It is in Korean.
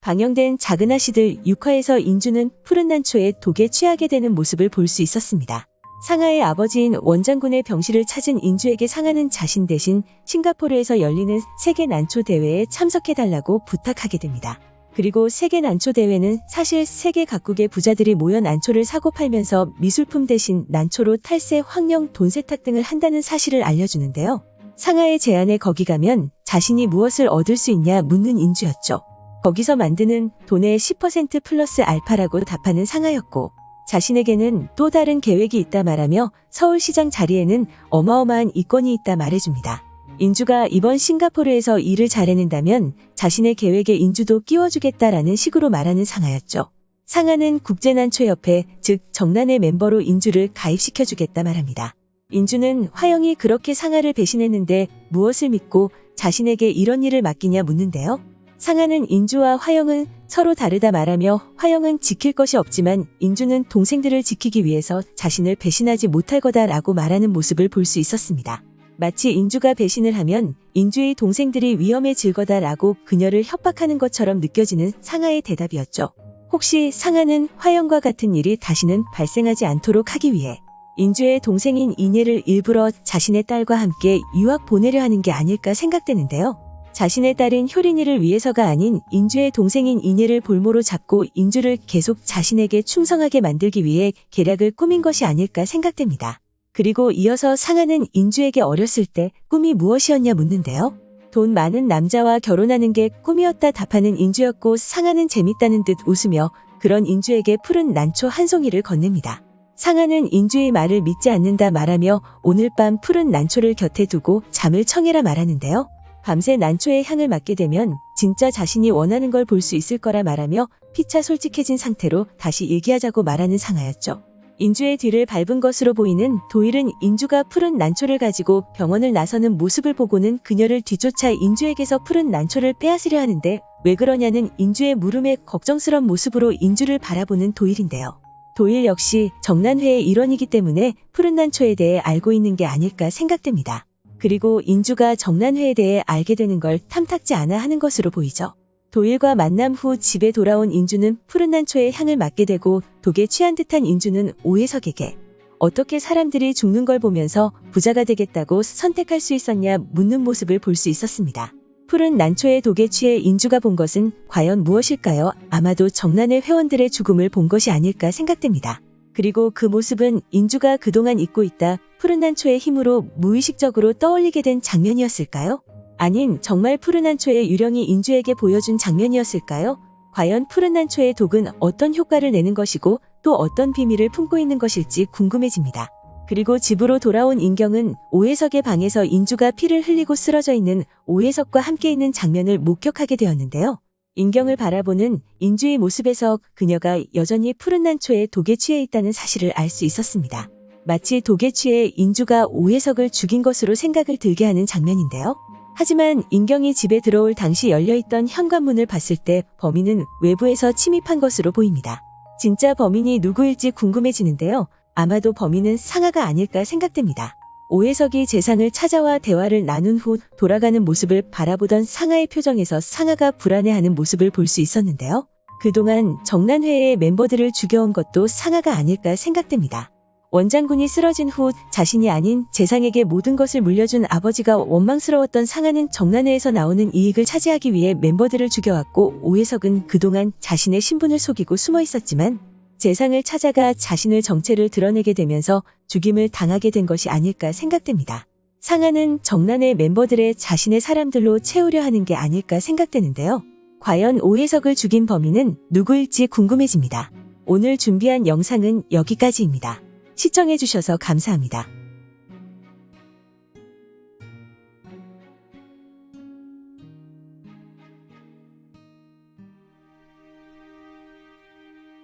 방영된 작은 아씨들 6화에서 인주는 푸른 난초에 독에 취하게 되는 모습을 볼 수 있었습니다. 상하의 아버지인 원장군의 병실을 찾은 인주에게 상하는 자신 대신 싱가포르에서 열리는 세계 난초 대회에 참석해달라고 부탁하게 됩니다. 그리고 세계 난초 대회는 사실 세계 각국의 부자들이 모여 난초를 사고 팔면서 미술품 대신 난초로 탈세, 황령, 돈 세탁 등을 한다는 사실을 알려주는데요. 상하의 제안에 거기 가면 자신이 무엇을 얻을 수 있냐 묻는 인주였죠. 거기서 만드는 돈의 10% 플러스 알파라고 답하는 상하였고, 자신에게는 또 다른 계획이 있다 말하며 서울시장 자리에는 어마어마한 이권이 있다 말해줍니다. 인주가 이번 싱가포르에서 일을 잘해낸다면 자신의 계획에 인주도 끼워주겠다라는 식으로 말하는 상하였죠. 상하는 국제난초협회, 즉 정난의 멤버로 인주를 가입시켜주겠다 말합니다. 인주는 화영이 그렇게 상하를 배신했는데 무엇을 믿고 자신에게 이런 일을 맡기냐 묻는데요. 상하는 인주와 화영은 서로 다르다 말하며 화영은 지킬 것이 없지만 인주는 동생들을 지키기 위해서 자신을 배신하지 못할 거다라고 말하는 모습을 볼 수 있었습니다. 마치 인주가 배신을 하면 인주의 동생들이 위험해질 거다라고 그녀를 협박하는 것처럼 느껴지는 상하의 대답이었죠. 혹시 상하는 화영과 같은 일이 다시는 발생하지 않도록 하기 위해 인주의 동생인 인예를 일부러 자신의 딸과 함께 유학 보내려 하는 게 아닐까 생각되는데요. 자신의 딸인 효린이를 위해서가 아닌 인주의 동생인 인예를 볼모로 잡고 인주를 계속 자신에게 충성하게 만들기 위해 계략을 꾸민 것이 아닐까 생각됩니다. 그리고 이어서 상하는 인주에게 어렸을 때 꿈이 무엇이었냐 묻는데요. 돈 많은 남자와 결혼하는 게 꿈이었다 답하는 인주였고, 상하는 재밌다는 듯 웃으며 그런 인주에게 푸른 난초 한 송이를 건넵니다. 상하는 인주의 말을 믿지 않는다 말하며 오늘 밤 푸른 난초를 곁에 두고 잠을 청해라 말하는데요. 밤새 난초의 향을 맡게 되면 진짜 자신이 원하는 걸 볼 수 있을 거라 말하며 피차 솔직해진 상태로 다시 얘기하자고 말하는 상하였죠. 인주의 뒤를 밟은 것으로 보이는 도일은 인주가 푸른 난초를 가지고 병원을 나서는 모습을 보고는 그녀를 뒤쫓아 인주에게서 푸른 난초를 빼앗으려 하는데 왜 그러냐는 인주의 물음에 걱정스런 모습으로 인주를 바라보는 도일인데요. 도일 역시 정난회의 일원이기 때문에 푸른 난초에 대해 알고 있는 게 아닐까 생각됩니다. 그리고 인주가 정난회에 대해 알게 되는 걸 탐탁지 않아 하는 것으로 보이죠. 도일과 만남 후 집에 돌아온 인주는 푸른 난초의 향을 맡게 되고 독에 취한 듯한 인주는 오해석에게 어떻게 사람들이 죽는 걸 보면서 부자가 되겠다고 선택할 수 있었냐 묻는 모습을 볼 수 있었습니다. 푸른 난초의 독에 취해 인주가 본 것은 과연 무엇일까요? 아마도 정난의 회원들의 죽음을 본 것이 아닐까 생각됩니다. 그리고 그 모습은 인주가 그동안 잊고 있다 푸른 난초의 힘으로 무의식적으로 떠올리게 된 장면이었을까요? 아닌 정말 푸른 난초의 유령이 인주에게 보여준 장면이었을까요? 과연 푸른 난초의 독은 어떤 효과를 내는 것이고 또 어떤 비밀을 품고 있는 것일지 궁금해집니다. 그리고 집으로 돌아온 인경은 오해석의 방에서 인주가 피를 흘리고 쓰러져 있는 오해석과 함께 있는 장면을 목격하게 되었는데요. 인경을 바라보는 인주의 모습에서 그녀가 여전히 푸른 난초에 독에 취해 있다는 사실을 알 수 있었습니다. 마치 독에 취해 인주가 오해석을 죽인 것으로 생각을 들게 하는 장면인데요. 하지만 인경이 집에 들어올 당시 열려있던 현관문을 봤을 때 범인은 외부에서 침입한 것으로 보입니다. 진짜 범인이 누구일지 궁금해지는데요. 아마도 범인은 상하가 아닐까 생각됩니다. 오해석이 재상을 찾아와 대화를 나눈 후 돌아가는 모습을 바라보던 상하의 표정에서 상하가 불안해하는 모습을 볼 수 있었는데요. 그동안 정난회의 멤버들을 죽여온 것도 상하가 아닐까 생각됩니다. 원장군이 쓰러진 후 자신이 아닌 재상에게 모든 것을 물려준 아버지가 원망스러웠던 상하는 정난회에서 나오는 이익을 차지하기 위해 멤버들을 죽여왔고, 오해석은 그동안 자신의 신분을 속이고 숨어 있었지만 재상을 찾아가 자신의 정체를 드러내게 되면서 죽임을 당하게 된 것이 아닐까 생각됩니다. 상하는 정난회 멤버들의 자신의 사람들로 채우려 하는 게 아닐까 생각되는데요. 과연 오해석을 죽인 범인은 누구일지 궁금해집니다. 오늘 준비한 영상은 여기까지입니다. 시청해주셔서 감사합니다.